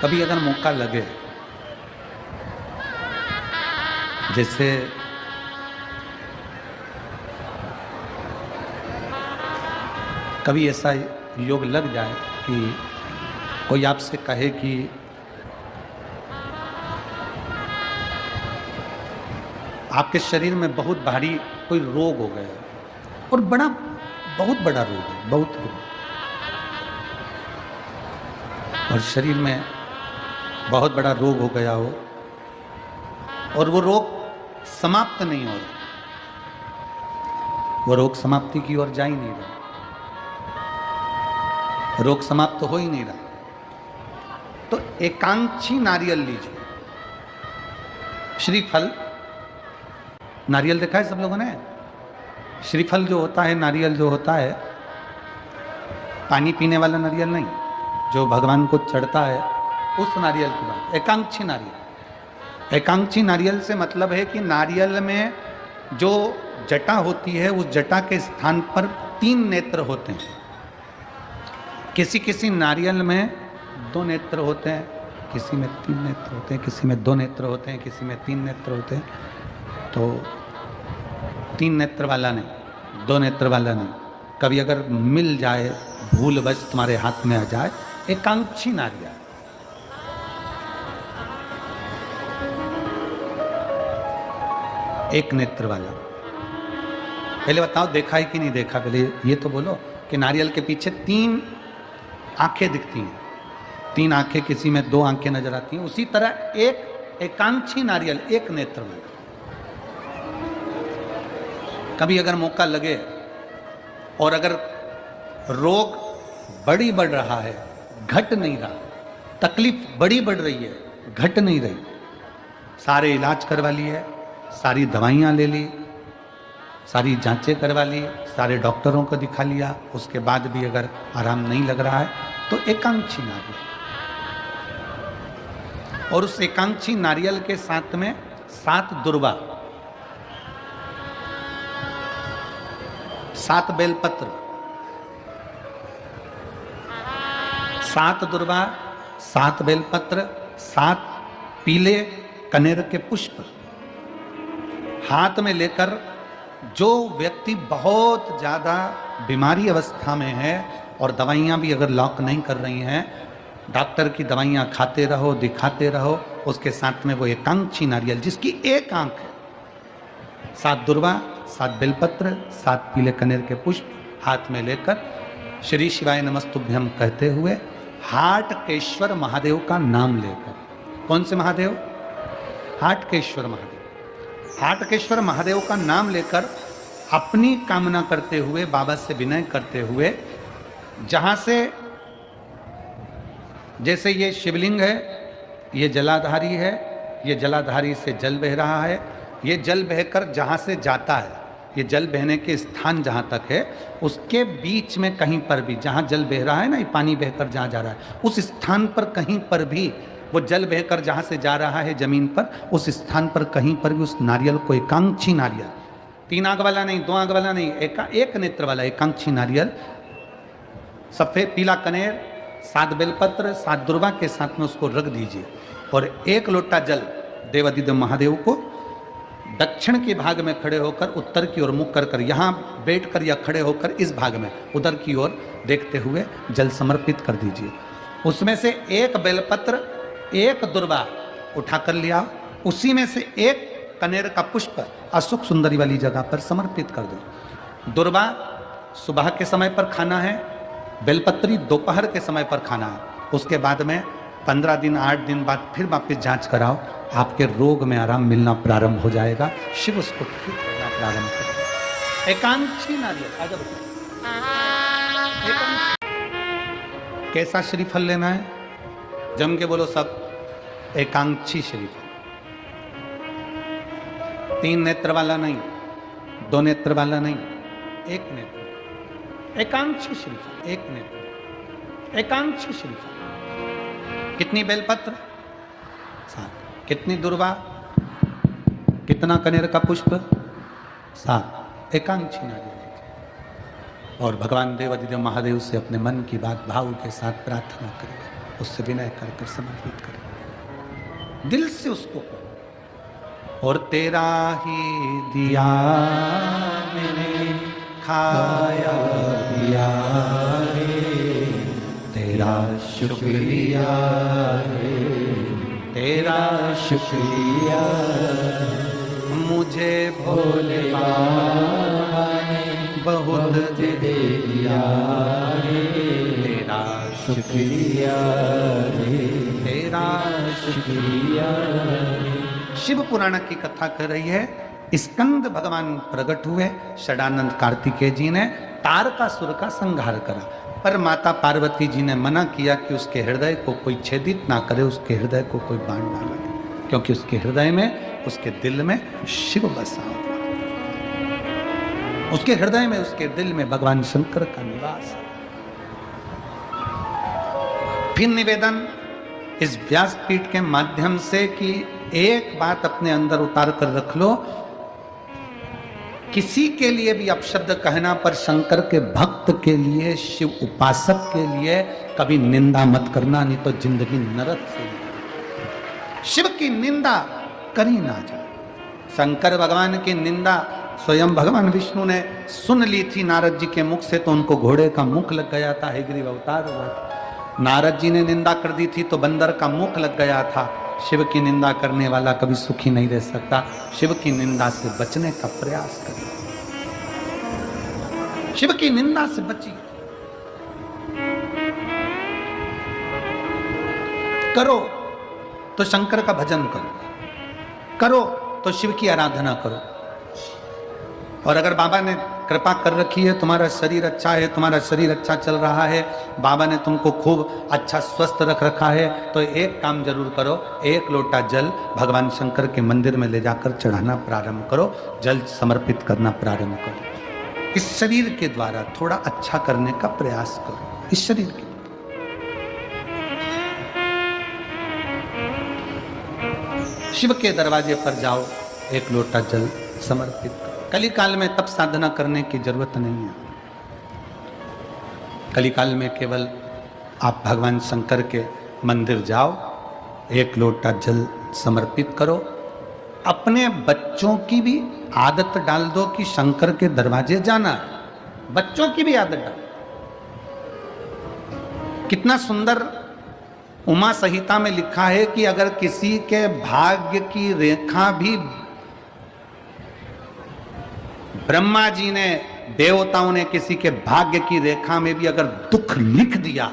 कभी अगर मौका लगे, जैसे कभी ऐसा योग लग जाए कि कोई आपसे कहे कि आपके शरीर में बहुत भारी कोई रोग हो गया और बहुत बड़ा रोग है, बहुत रोग, और शरीर में बहुत बड़ा रोग हो गया हो और वो रोग समाप्त नहीं हो रहा, वो रोग समाप्ति की ओर जा ही नहीं रहा, रोग समाप्त हो ही नहीं रहा, तो एकांक्षी नारियल लीजिए। श्रीफल, नारियल देखा है सब लोगों ने? श्रीफल जो होता है, नारियल जो होता है, पानी पीने वाला नारियल नहीं, जो भगवान को चढ़ता है, उस नारियल की बात। एकांक्षी नारियल, एकांक्षी नारियल से मतलब है कि नारियल में जो जटा होती है, उस जटा के स्थान पर 3 नेत्र होते हैं। किसी किसी नारियल में 2 नेत्र होते हैं, किसी में 3 नेत्र होते हैं, किसी में 2 नेत्र होते हैं, किसी में 3 नेत्र होते हैं। तो 3 नेत्र वाला नहीं, 2 नेत्र वाला नहीं, कभी अगर मिल जाए, भूलवश तुम्हारे हाथ में आ जाए, एकांक्षी नारियल, एक नेत्र वाला। पहले बताओ देखा है कि नहीं देखा? पहले ये तो बोलो कि नारियल के पीछे 3 आंखें दिखती हैं, 3 आंखें, किसी में 2 आंखें नजर आती हैं। उसी तरह एक एकांक्षी नारियल, एक नेत्र वाला। कभी अगर मौका लगे और अगर रोग बढ़ रहा है, घट नहीं रहा, तकलीफ बढ़ रही है, घट नहीं रही, सारे इलाज करवा लिए, सारी दवाइयाँ ले ली, सारी जांचें करवा ली, सारे डॉक्टरों को दिखा लिया, उसके बाद भी अगर आराम नहीं लग रहा है, तो एकांक्षी नारियल। और उस एकांक्षी नारियल के साथ में 7 दुर्वा, 7 बेलपत्र, 7 दुर्वा, 7 बेलपत्र, 7 पीले कनेर के पुष्प हाथ में लेकर, जो व्यक्ति बहुत ज़्यादा बीमारी अवस्था में है और दवाइयाँ भी अगर लॉक नहीं कर रही हैं, डॉक्टर की दवाइयाँ खाते रहो, दिखाते रहो, उसके साथ में वो एकांक्षी नारियल जिसकी एक आंख है, 7 दुर्वा, 7 बेलपत्र, 7 पीले कनेर के पुष्प हाथ में लेकर, श्री शिवाय नमस्तुभ्यम कहते हुए, हाटकेश्वर महादेव का नाम लेकर। कौन से महादेव? हाटकेश्वर महादेव। हाटकेश्वर महादेव का नाम लेकर अपनी कामना करते हुए, बाबा से विनय करते हुए, जहाँ से, जैसे ये शिवलिंग है, ये जलाधारी है, ये जलाधारी से जल बह रहा है, ये जल बहकर जहाँ से जाता है, ये जल बहने के स्थान जहाँ तक है, उसके बीच में कहीं पर भी, जहाँ जल बह रहा है ना, ये पानी बहकर जहाँ जा रहा है, उस स्थान पर कहीं पर भी, वो जल बहकर जहाँ से जा रहा है जमीन पर, उस स्थान पर कहीं पर भी उस नारियल को, एकांक्षी नारियल, 3 आंख वाला नहीं, 2 आंख वाला नहीं, एक नेत्र वाला एकांक्षी नारियल, सफ़ेद पीला कनेर, 7 बेलपत्र, 7 दुर्वा के साथ में उसको रख दीजिए और 1 लोटा जल देवादिदेव महादेव को दक्षिण के भाग में खड़े होकर, उत्तर की ओर मुख कर यहाँ बैठकर या खड़े होकर इस भाग में उधर की ओर देखते हुए जल समर्पित कर दीजिए। उसमें से 1 बेलपत्र, 1 दुर्वा उठा कर लिया, उसी में से 1 कनेर का पुष्प अशोक सुंदरी वाली जगह पर समर्पित कर दो। दुर्वा सुबह के समय पर खाना है, बेलपत्री दोपहर के समय पर खाना है। उसके बाद में 15 दिन 8 दिन बाद फिर वापस जांच कराओ, आपके रोग में आराम मिलना प्रारंभ हो जाएगा, शिव उसको ठीक करना प्रारंभ करेगा। एकांक्षी नारियल। आजा कैसा श्रीफल लेना है? जम के बोलो सब, एकांक्षी श्रीफल। 3 नेत्र वाला नहीं, 2 नेत्र वाला नहीं, 1 नेत्र, एकांक्षी श्रीफल, 1 नेत्र, एकांक्षी श्रीफल। कितनी बेलपत्र? 7। कितनी दुर्वा? कितना कनेर का पुष्प? 7। एकांक्षी नारियल। और भगवान देवादिदेव महादेव से अपने मन की बात भाव के साथ प्रार्थना करिए। उससे विनय कर कर समर्पित करें, दिल से उसको करो। और तेरा ही दिया मैंने खाया दिया रे, तेरा शुक्रिया रे, तेरा शुक्रिया, मुझे भोले बाबा ने बहुत दे दिया रे, तेरा शुक्रिया रे, तेरा शुक्रिया रे। शिव पुराण की कथा कर रही है। स्कंद भगवान प्रकट हुए, षडानंद कार्तिकेय जी ने तारकासुर का संहार करा, पर माता पार्वती जी ने मना किया कि उसके हृदय को कोई छेदित ना करे, उसके हृदय को कोई बाण ना लगे, क्योंकि उसके हृदय में, उसके दिल में शिव बसा हुआ, उसके हृदय में, उसके दिल में भगवान शंकर का निवास है। फिर निवेदन इस व्यासपीठ के माध्यम से कि एक बात अपने अंदर उतार कर रख लो, किसी के लिए भी अपशब्द कहना, पर शंकर के भक्त के लिए, शिव उपासक के लिए कभी निंदा मत करना, नहीं तो जिंदगी नरक से। शिव की निंदा करी ना जाए। शंकर भगवान की निंदा स्वयं भगवान विष्णु ने सुन ली थी नारद जी के मुख से, तो उनको घोड़े का मुख लग गया था, हयग्रीव अवतार हुआ था। नारद जी ने निंदा कर दी थी तो बंदर का मुख लग गया था। शिव की निंदा करने वाला कभी सुखी नहीं रह सकता। शिव की निंदा से बचने का प्रयास करिए, शिव की निंदा से बचिए। करो तो शंकर का भजन करो, करो तो शिव की आराधना करो। और अगर बाबा ने कृपा कर रखी है, तुम्हारा शरीर अच्छा है, तुम्हारा शरीर अच्छा चल रहा है, बाबा ने तुमको खूब अच्छा स्वस्थ रख रखा है, तो एक काम जरूर करो, एक लोटा जल भगवान शंकर के मंदिर में ले जाकर चढ़ाना प्रारंभ करो, जल समर्पित करना प्रारंभ करो। इस शरीर के द्वारा थोड़ा अच्छा करने का प्रयास करो, इस शरीर के। शिव के दरवाजे पर जाओ, एक लोटा जल समर्पित करो। कली काल में तप साधना करने की जरूरत नहीं है। कली काल में केवल आप भगवान शंकर के मंदिर जाओ, एक लोटा जल समर्पित करो। अपने बच्चों की भी आदत डाल दो कि शंकर के दरवाजे जाना, बच्चों की भी आदत डाल। कितना सुंदर उमा संहिता में लिखा है कि अगर किसी के भाग्य की रेखा भी, ब्रह्मा जी ने, देवताओं ने किसी के भाग्य की रेखा में भी अगर दुख लिख दिया,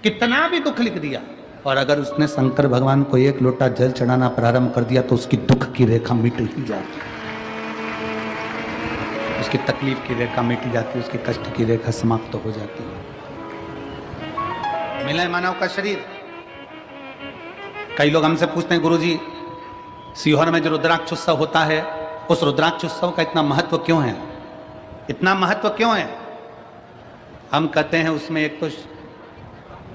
कितना भी दुख लिख दिया, और अगर उसने शंकर भगवान को एक लोटा जल चढ़ाना प्रारंभ कर दिया, तो उसकी दुख की रेखा मिट ही जाती, उसकी तकलीफ की रेखा मिट जाती, उसकी कष्ट की रेखा समाप्त हो जाती है। मिला है मानव का शरीर। कई लोग हमसे पूछते हैं, गुरुजी सीहोर में जो रुद्राक्ष उत्सव होता है, उस रुद्राक्ष उत्सव का इतना महत्व क्यों है, इतना महत्व क्यों है? हम कहते हैं उसमें एक तो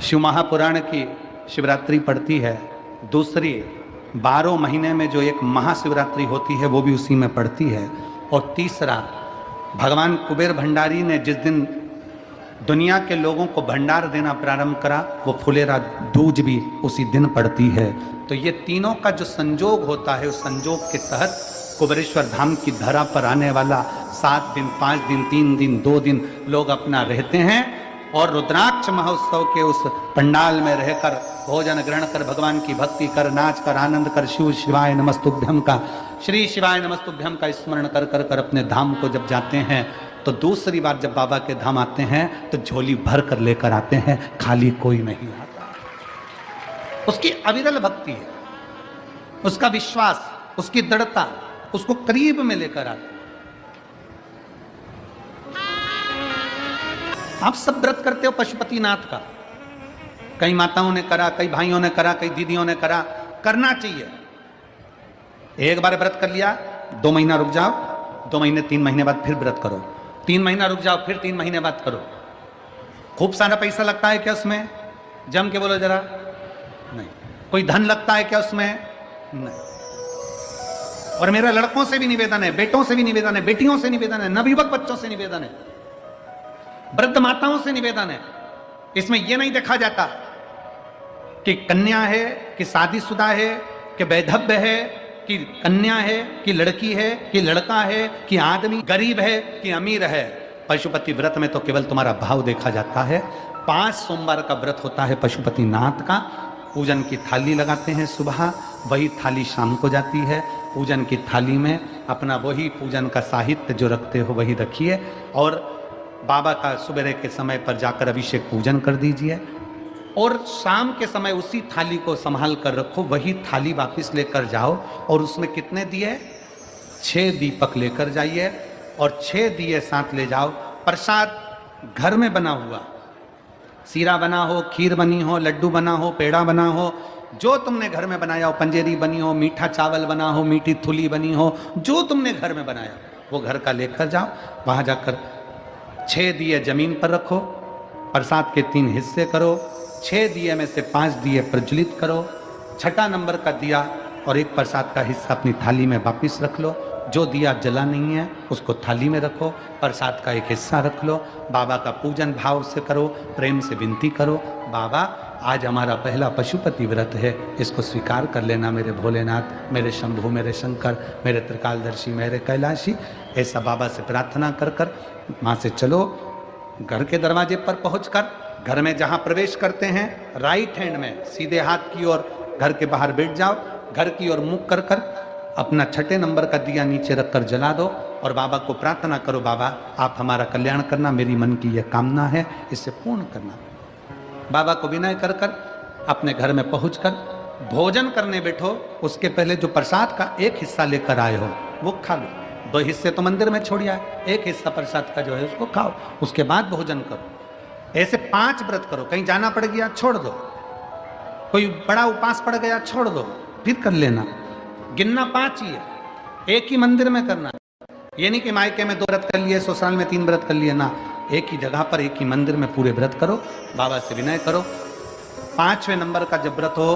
शिव महापुराण की शिवरात्रि पड़ती है, दूसरी 12 महीने में जो एक महाशिवरात्रि होती है वो भी उसी में पड़ती है, और तीसरा भगवान कुबेर भंडारी ने जिस दिन दुनिया के लोगों को भंडार देना प्रारंभ करा, वो फुलेरा दूज भी उसी दिन पड़ती है। तो ये तीनों का जो संजोग होता है, उस संजोग के तहत कुबेरेश्वर धाम की धरा पर आने वाला 7 दिन, 5 दिन, 3 दिन, 2 दिन लोग अपना रहते हैं, और रुद्राक्ष महोत्सव के उस पंडाल में रहकर भोजन ग्रहण कर, भगवान की भक्ति कर, नाच कर, आनंद कर, शिव शिवाय नमस्तुभ्यम का, श्री शिवाय नमस्तुभ्यम का स्मरण कर कर कर अपने धाम को जब जाते हैं, तो दूसरी बार जब बाबा के धाम आते हैं तो झोली भर कर लेकर आते हैं, खाली कोई नहीं आता। उसकी अविरल भक्ति है, उसका विश्वास, उसकी दृढ़ता उसको करीब में लेकर आते। आप सब व्रत करते हो पशुपतिनाथ का, कई माताओं ने करा, कई भाइयों ने करा, कई दीदियों ने करा, करना चाहिए। एक बार व्रत कर लिया, 2 महीना रुक जाओ, 2 महीने 3 महीने बाद फिर व्रत करो, 3 महीना रुक जाओ, फिर 3 महीने बाद करो। खूब सारा पैसा लगता है क्या उसमें? जम के बोलो जरा। नहीं। कोई धन लगता है क्या उसमें? नहीं। और मेरा लड़कों से भी निवेदन है, बेटों से भी निवेदन है, बेटियों से निवेदन है, नवयुवक बच्चों से निवेदन है, वृद्ध माताओं से निवेदन है, इसमें यह नहीं देखा जाता कि कन्या है कि शादीशुदा है कि वैधव्य है कि कन्या है कि लड़की है कि लड़का है कि आदमी गरीब है कि अमीर है। पशुपति व्रत में तो केवल तुम्हारा भाव देखा जाता है। 5 सोमवार का व्रत होता है पशुपति नाथ का। पूजन की थाली लगाते हैं सुबह, वही थाली शाम को जाती है। पूजन की थाली में अपना वही पूजन का साहित्य जो रखते हो वही रखिए, और बाबा का सुबह के समय पर जाकर अभिषेक पूजन कर दीजिए, और शाम के समय उसी थाली को संभाल कर रखो। वही थाली वापस लेकर जाओ और उसमें कितने दिए? 6 दीपक लेकर जाइए और 6 दिए साथ ले जाओ। प्रसाद घर में बना हुआ, सीरा बना हो, खीर बनी हो, लड्डू बना हो, पेड़ा बना हो, जो तुमने घर में बनाया हो, पंजेरी बनी हो, मीठा चावल बना हो, मीठी थुली बनी हो, जो तुमने घर में बनाया वो घर का लेकर जाओ। वहाँ जाकर 6 दिए जमीन पर रखो, प्रसाद के 3 हिस्से करो, 6 दिए में से 5 दिए प्रज्वलित करो, 6ठा नंबर का दिया और एक प्रसाद का हिस्सा अपनी थाली में वापिस रख लो। जो दिया जला नहीं है उसको थाली में रखो, प्रसाद का एक हिस्सा रख लो। बाबा का पूजन भाव से करो, प्रेम से विनती करो, बाबा आज हमारा पहला पशुपति व्रत है, इसको स्वीकार कर लेना मेरे भोलेनाथ, मेरे शंभु, मेरे शंकर, मेरे त्रिकालदर्शी, मेरे कैलाशी। ऐसा बाबा से प्रार्थना कर कर वहाँ से चलो। घर के दरवाजे पर पहुँचकर घर में जहाँ प्रवेश करते हैं राइट हैंड में सीधे हाथ की ओर घर के बाहर बैठ जाओ। घर की ओर मुख कर कर अपना 6ठे नंबर का दिया नीचे रखकर जला दो और बाबा को प्रार्थना करो, बाबा आप हमारा कल्याण करना, मेरी मन की यह कामना है, इसे पूर्ण करना। बाबा को विनय कर कर अपने घर में पहुंचकर भोजन करने बैठो। उसके पहले जो प्रसाद का एक हिस्सा लेकर आए हो वो खा लो। 2 हिस्से तो मंदिर में छोड़ आए, एक हिस्सा प्रसाद का जो है उसको खाओ, उसके बाद भोजन करो। ऐसे 5 व्रत करो। कहीं जाना पड़ गया छोड़ दो, कोई बड़ा उपास पड़ गया छोड़ दो, फिर कर लेना। गिनना 5 ही है, एक ही मंदिर में करना। ये नहीं कि मायके में 2 व्रत कर लिए, ससुराल में 3 व्रत कर लिए ना, एक ही जगह पर एक ही मंदिर में पूरे व्रत करो। बाबा से विनय करो। 5वें नंबर का जब व्रत हो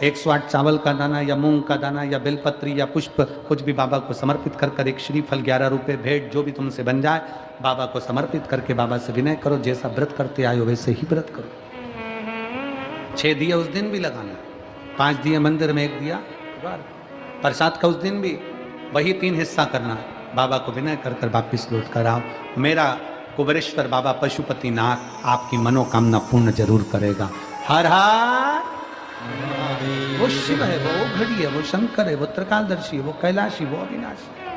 108 चावल का दाना या मूंग का दाना या बेलपत्री या पुष्प कुछ भी बाबा को समर्पित कर कर, एक श्रीफल 11 रुपये भेंट जो भी तुमसे बन जाए बाबा को समर्पित करके बाबा से विनय करो। जैसा व्रत करते आए हो वैसे ही व्रत करो। 6 दिए उस दिन भी लगाना, 5 दिए मंदिर में, 1 दिया प्रसाद का उस दिन भी वही 3 हिस्सा करना। बाबा को विनय कर कर वापिस लौट कर आओ। मेरा कुबेरेश्वर बाबा पशुपति नाथ आपकी मनोकामना पूर्ण जरूर करेगा। हर हर। वो शिव है, वो घड़ी है, वो शंकर है, वो त्रिकालदर्शी है, वो कैलाशी, वो अविनाशी।